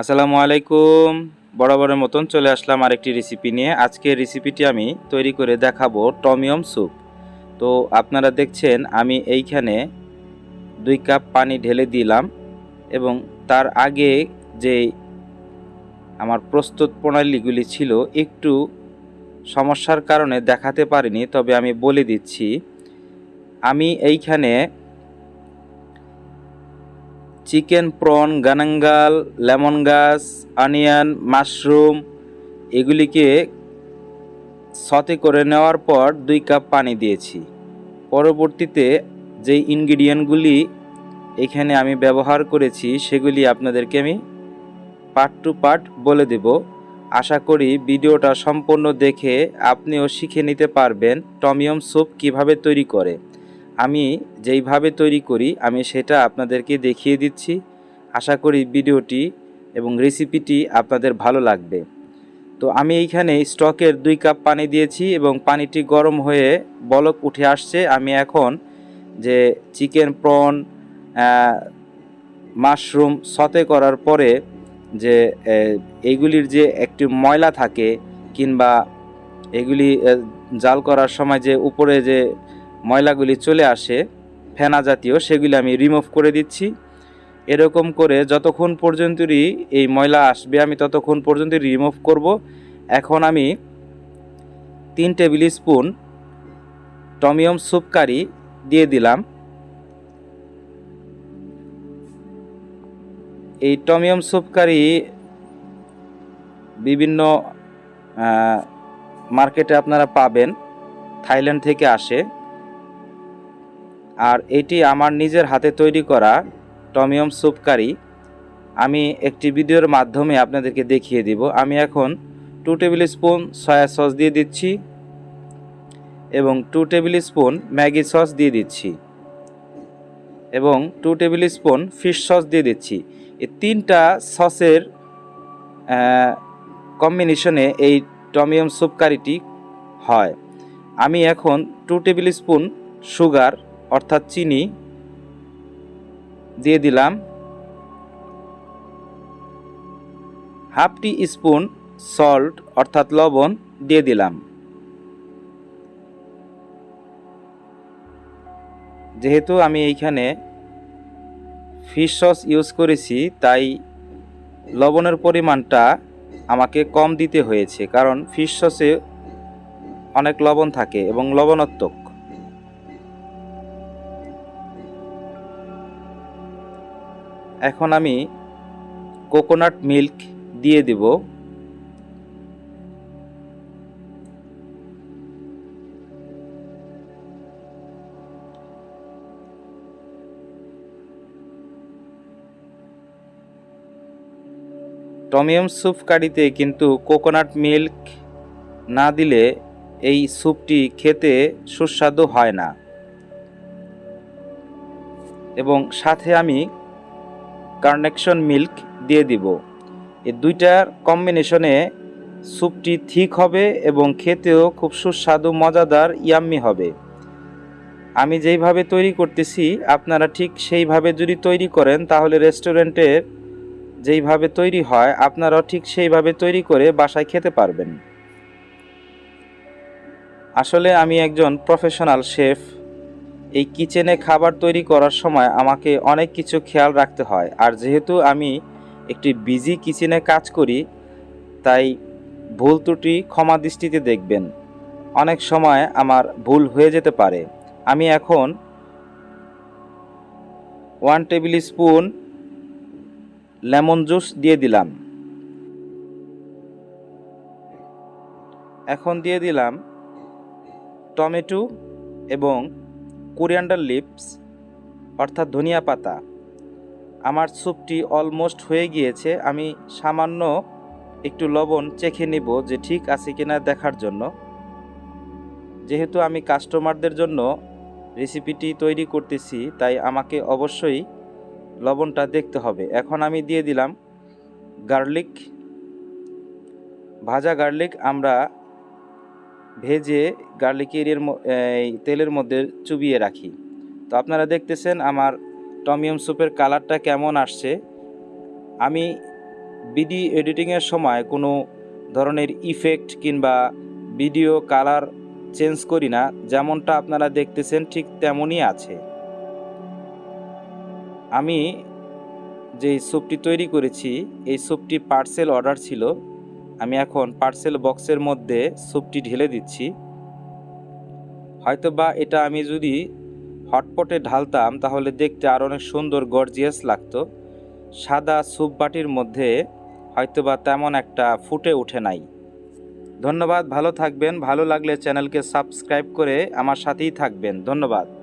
আসসালামু আলাইকুম। বরাবরের মতন চলে আসলাম আরেকটি রেসিপি নিয়ে। আজকের রেসিপিটি আমি তৈরি করে দেখাবো টমিয়ম স্যুপ। তো আপনারা দেখছেন আমি এইখানে 2 কাপ পানি ঢেলে দিলাম এবং তার আগে যে আমার প্রস্তুত প্রণালীগুলি ছিল একটু সমস্যার কারণে দেখাতে পারিনি, তবে আমি বলে দিচ্ছি। আমি এইখানে চিকেন, প্রন, গানাঙ্গাল, লেমন গাছ, অনিয়ন, মাশরুম এগুলিকে সতে করে নেওয়ার পর 2 কাপ পানি দিয়েছি। পরবর্তীতে যেই ইনগ্রিডিয়েন্টগুলি এখানে আমি ব্যবহার করেছি সেগুলি আপনাদেরকে আমি পার্ট টু পার্ট বলে দেব। আশা করি ভিডিওটা সম্পূর্ণ দেখে আপনিও শিখে নিতে পারবেন টমিয়ম স্যুপ কিভাবে তৈরি করে। আমি যেইভাবে তৈরি করি আমি সেটা আপনাদেরকে দেখিয়ে দিচ্ছি। আশা করি ভিডিওটি এবং রেসিপিটি আপনাদের ভালো লাগবে। তো আমি এইখানে স্টকের 2 কাপ পানি দিয়েছি এবং পানিটি গরম হয়ে বলক উঠে আসছে। আমি এখন যে চিকেন, প্রন, মাশরুম সতে করার পরে যে এইগুলির যে একটি ময়লা থাকে কিংবা এগুলি জাল করার সময় যে উপরে যে ময়লাগুলি চলে আসে ফেনা জাতীয়, সেগুলি আমি রিমুভ করে দিচ্ছি। এরকম করে যতক্ষণ পর্যন্তই এই ময়লা আসবে আমি ততক্ষণ পর্যন্ত রিমুভ করব। এখন আমি 3 টেবিল স্পুন টমিয়ম স্যুপ কারি দিয়ে দিলাম। এই টমিয়ম স্যুপ কারি বিভিন্ন মার্কেটে আপনারা পাবেন, থাইল্যান্ড থেকে আসে। আর এটি আমার নিজের হাতে তৈরি করা টমিয়ম স্যুপ কারি। আমি একটি ভিডিওর মাধ্যমে আপনাদেরকে দেখিয়ে দিব। আমি এখন 2 টেবিল স্পুন সয়া সস দিয়ে দিচ্ছি এবং 2 টেবিল স্পুন ম্যাগি সস দিয়ে দিচ্ছি এবং 2 টেবিল স্পুন ফিশ সস দিয়ে দিচ্ছি। এই 3টা সসের কম্বিনেশনে এই টমিয়ম স্যুপ কারিটি হয়। আমি এখন 2 টেবিল স্পুন সুগার অর্থাৎ চিনি দিয়ে দিলাম, হাফ টি স্পুন সল্ট অর্থাৎ লবণ দিয়ে দিলাম। যেহেতু আমি এইখানে ফিশ সস ইউজ করেছি তাই লবণের পরিমাণটা আমাকে কম দিতে হয়েছে, কারণ ফিশ সসে অনেক লবণ থাকে এবং লবণাত্মক। এখন আমি কোকোনাট মিল্ক দিয়ে দেব। টমিয়ম স্যুপ কারিতে কিন্তু কোকোনাট মিল্ক না দিলে এই স্যুপটি খেতে সুস্বাদু হয় না। এবং সাথে আমি কার্নেকশন মিল্ক দিয়ে দিব। এই দুইটার কম্বিনেশনে স্যুপটি ঠিক হবে এবং খেতেও খুব সুস্বাদু, মজাদার, ইয়াম্মি হবে। আমি যেইভাবে তৈরি করতেছি আপনারা ঠিক সেইভাবে যদি তৈরি করেন তাহলে রেস্টুরেন্টের যেইভাবে তৈরি হয় আপনারাও ঠিক সেইভাবে তৈরি করে বাসায় খেতে পারবেন। আসলে আমি একজন প্রফেশনাল শেফ। এই কিচেনে খাবার তৈরি করার সময় আমাকে অনেক কিছু খেয়াল রাখতে হয়। আর যেহেতু আমি একটি বিজি কিচেনে কাজ করি তাই ভুল ত্রুটি ক্ষমা দৃষ্টিতে দেখবেন। অনেক সময় আমার ভুল হয়ে যেতে পারে। আমি এখন 1 টেবিল স্পুন লেমন জুস দিয়ে দিলাম। এখন দিয়ে দিলাম টমেটো এবং কোরিয়ান্ডার লিভস অর্থাৎ ধনিয়া পাতা। আমার স্যুপটি অলমোস্ট হয়ে গিয়েছে। আমি সামান্য একটু লবণ চেখে নিব যে ঠিক আছে কিনা দেখার জন্য। যেহেতু আমি কাস্টমারদের জন্য রেসিপিটি তৈরি করতেছি তাই আমাকে অবশ্যই লবণটা দেখতে হবে। এখন আমি দিয়ে দিলাম গার্লিক, ভাজা গার্লিক। আমরা ভেজে গার্লিকের এই তেলের মধ্যে চুবিয়ে রাখি। তো আপনারা দেখতেছেন আমার টমিয়ম স্যুপের কালারটা কেমন আসছে। আমি ভিডিও এডিটিংয়ের সময় কোনো ধরনের ইফেক্ট কিংবা ভিডিও কালার চেঞ্জ করি না, যেমনটা আপনারা দেখতেছেন ঠিক তেমনই আছে। আমি যে স্যুপটি তৈরি করেছি এই স্যুপটি পার্সেল অর্ডার ছিল। আমি এখন পার্সেল বক্সের মধ্যে স্যুপটি ঢেলে দিচ্ছি। হয়তোবা এটা আমি যদি হটপটে ঢালতাম তাহলে দেখতে আরও অনেক সুন্দর গর্জিয়াস লাগতো। সাদা স্যুপ বাটির মধ্যে হয়তোবা তেমন একটা ফুটে ওঠে নাই। ধন্যবাদ, ভালো থাকবেন। ভালো লাগলে চ্যানেলকে সাবস্ক্রাইব করে আমার সাথেই থাকবেন। ধন্যবাদ।